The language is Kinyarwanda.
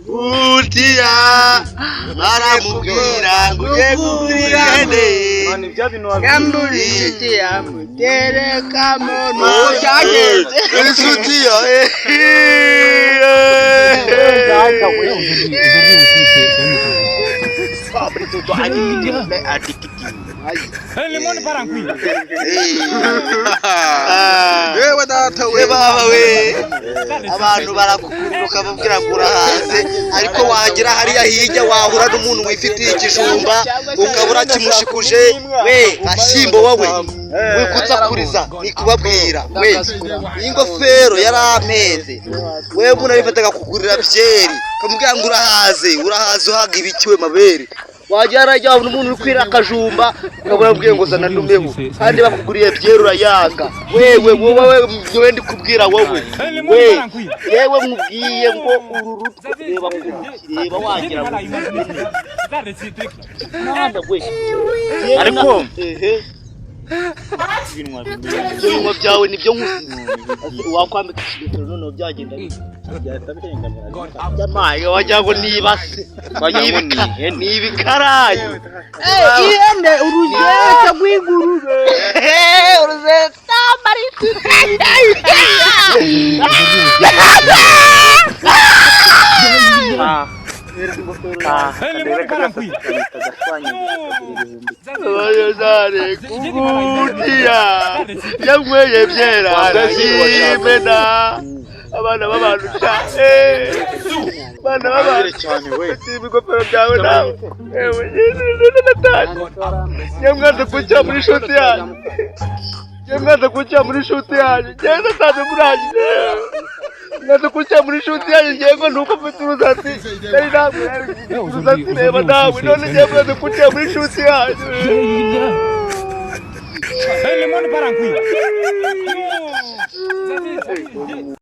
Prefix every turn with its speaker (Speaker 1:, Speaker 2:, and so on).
Speaker 1: utiya aramubwira ngo uje kugurira ihene
Speaker 2: yambura inshuti yamutereka muntu cyageze
Speaker 1: insutiya
Speaker 3: limoni parankwi
Speaker 1: wewe data we baba we abantu barakugurira ukababwira ngo urahaze ariko wagira hariya hirya wahura n'umuntu wifitiye ikijumba ukabura kimushikuje we ashimbo wowe we kutsakuriza ni kubabwira we ingofero yarameze wewe umuntu arifataga kugurira byeri kamubwira ngo urahaze uhaga ibikiwe mabere wajyara jya umuntu uri kwira akajumba ukabura bwiye ngo zana numeho kandi bakuguriye byerura yanga wewe wowe ndi kubwira wowe yewe mubwiye ngo ururutse reba kureba wagira ngo nanda we ariko ibinwa byawe nibyo nkusi wakwambika ikigero none byagenda byamaye wajya ngo nibase nibikarayi
Speaker 2: ihene uruzeta rw'ingurube uruzeta
Speaker 3: limoni parankwi
Speaker 1: Bayozare kugutiya yamweye byera arayimena abana b'abantu cyane bana b'abantu cyane we ibigofero byawe nawe ewe nyamwanze kujya muri shoti yanyu genda taze murangije ngaze kujya muri shoti yanyu ngego nuko mfite uruzatsi nari namwe uruzatsi reba nawe none ngiye mwaze kujya muri shoti yanyu
Speaker 3: limoni parankwi